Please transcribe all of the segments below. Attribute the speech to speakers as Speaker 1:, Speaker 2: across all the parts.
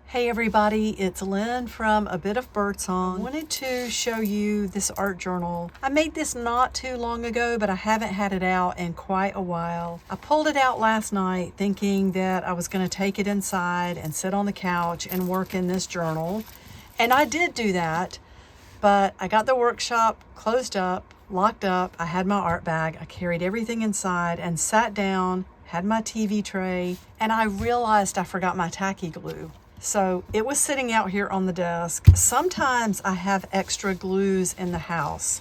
Speaker 1: Hey everybody, it's Lynn from A Bit of Birdsong. I wanted to show you this art journal. I made this not too long ago, but I haven't had it out in quite a while. I pulled it out last night thinking that I was going to take it inside and sit on the couch and work in this journal. And I did do that, but I got the workshop closed up, locked up. I had my art bag. I carried everything inside and sat down, had my TV tray, and I realized I forgot my tacky glue. So it was sitting out here on the desk. Sometimes I have extra glues in the house.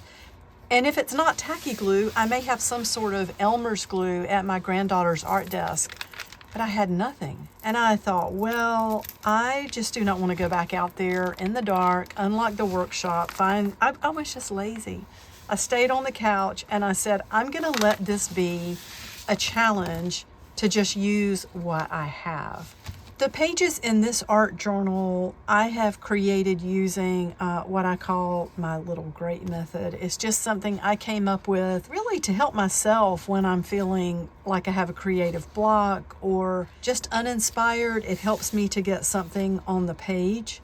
Speaker 1: And if it's not tacky glue, I may have some sort of Elmer's glue at my granddaughter's art desk. But I had nothing. And I thought, well, I just do not want to go back out there in the dark, unlock the workshop, I was just lazy. I stayed on the couch and I said, I'm going to let this be a challenge to just use what I have. The pages in this art journal I have created using what I call my little G.R.E.A.T method. It's just something I came up with really to help myself when I'm feeling like I have a creative block or just uninspired. It helps me to get something on the page.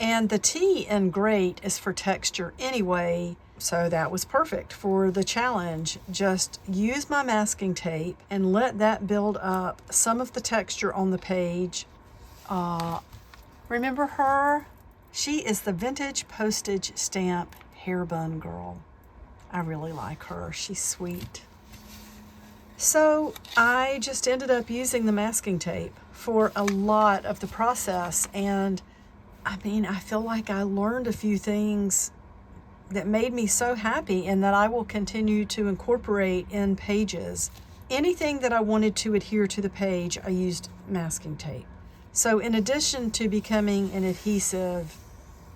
Speaker 1: And the T in G.R.E.A.T is for texture anyway, so that was perfect for the challenge. Just use my masking tape and let that build up some of the texture on the page. Remember her? She is the vintage postage stamp hair bun girl. I really like her. She's sweet. So I just ended up using the masking tape for a lot of the process, and I feel like I learned a few things that made me so happy and that I will continue to incorporate in pages. Anything that I wanted to adhere to the page, I used masking tape. So in addition to becoming an adhesive,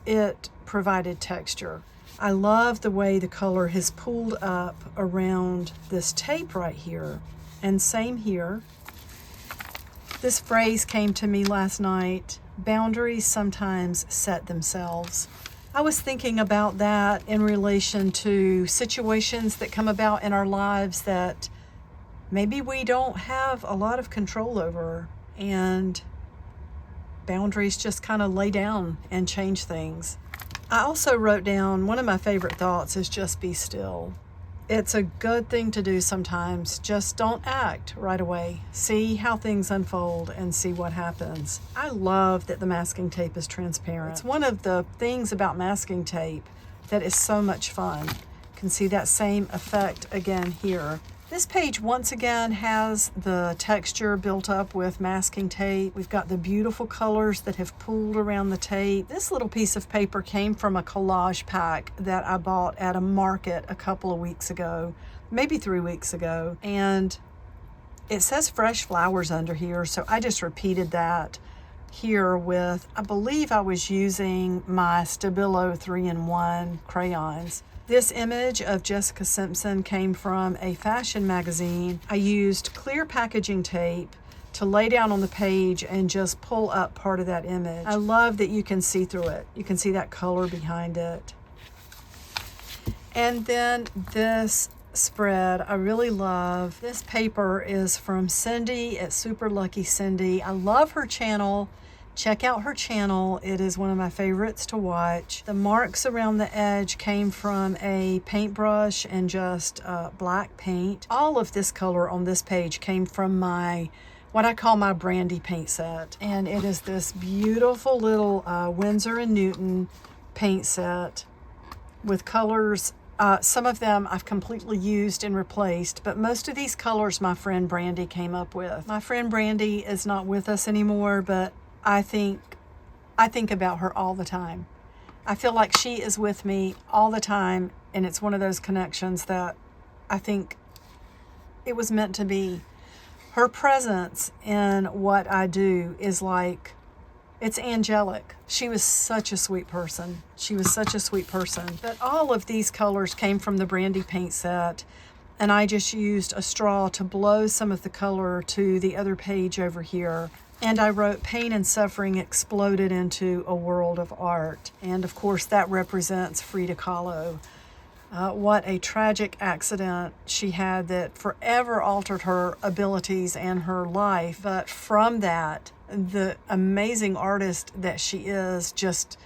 Speaker 1: it provided texture. I love the way the color has pulled up around this tape right here. And same here. This phrase came to me last night: boundaries sometimes set themselves. I was thinking about that in relation to situations that come about in our lives that maybe we don't have a lot of control over, and boundaries just kind of lay down and change things. I also wrote down one of my favorite thoughts is just be still. It's a good thing to do sometimes. Just don't act right away. See how things unfold and see what happens. I love that the masking tape is transparent. It's one of the things about masking tape that is so much fun. You can see that same effect again here. This page once again has the texture built up with masking tape. We've got the beautiful colors that have pooled around the tape. This little piece of paper came from a collage pack that I bought at a market a couple of weeks ago, maybe 3 weeks ago. And it says fresh flowers under here, so I just repeated that here with, I believe I was using my Stabilo 3-in-1 crayons. This image of Jessica Simpson came from a fashion magazine. I used clear packaging tape to lay down on the page and just pull up part of that image. I love that you can see through it. You can see that color behind it. And then this spread I really love. This paper is from Cindy at Super Lucky Cindy. I love her channel. Check out her channel. It is one of my favorites to watch. The marks around the edge came from a paintbrush and just black paint. All of this color on this page came from my, what I call my Brandy paint set. And it is this beautiful little Winsor & Newton paint set with colors. Some of them I've completely used and replaced, but most of these colors my friend Brandy came up with. My friend Brandy is not with us anymore, but I think about her all the time. I feel like she is with me all the time, and it's one of those connections that I think it was meant to be. Her presence in what I do is like, it's angelic. She was such a sweet person. But all of these colors came from the Brandy paint set, and I just used a straw to blow some of the color to the other page over here. And I wrote, pain and suffering exploded into a world of art. And of course that represents Frida Kahlo. what a tragic accident she had that forever altered her abilities and her life. But from that, the amazing artist that she is just,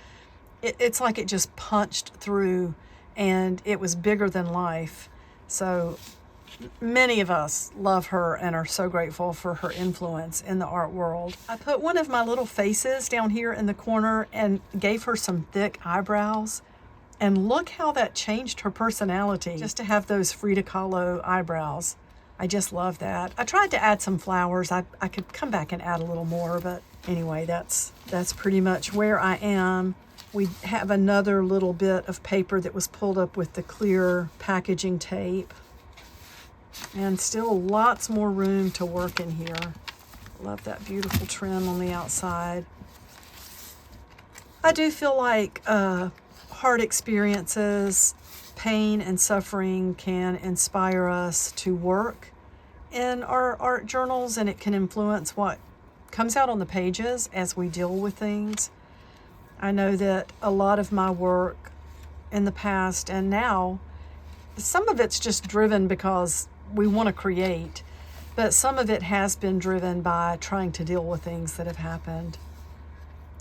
Speaker 1: it's like it just punched through and it was bigger than life. So many of us love her and are so grateful for her influence in the art world. I put one of my little faces down here in the corner and gave her some thick eyebrows. And look how that changed her personality, just to have those Frida Kahlo eyebrows. I just love that. I tried to add some flowers. I could come back and add a little more, but anyway, that's pretty much where I am. We have another little bit of paper that was pulled up with the clear packaging tape. And still lots more room to work in here. Love that beautiful trim on the outside. I do feel like hard experiences, pain and suffering can inspire us to work in our art journals, and it can influence what comes out on the pages as we deal with things. I know that a lot of my work in the past and now, some of it's just driven because we want to create, but some of it has been driven by trying to deal with things that have happened.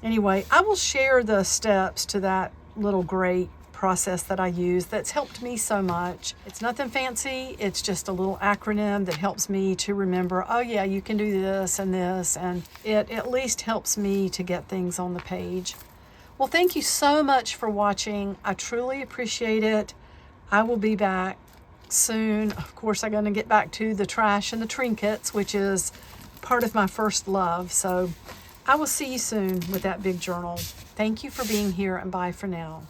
Speaker 1: Anyway, I will share the steps to that little great process that I use that's helped me so much. It's nothing fancy. It's just a little acronym that helps me to remember, oh yeah, you can do this, and it at least helps me to get things on the page. Well, thank you so much for watching. I truly appreciate it. I will be back soon. Of course, I'm going to get back to the trash and the trinkets, which is part of my first love. So I will see you soon with that big journal. Thank you for being here, and bye for now.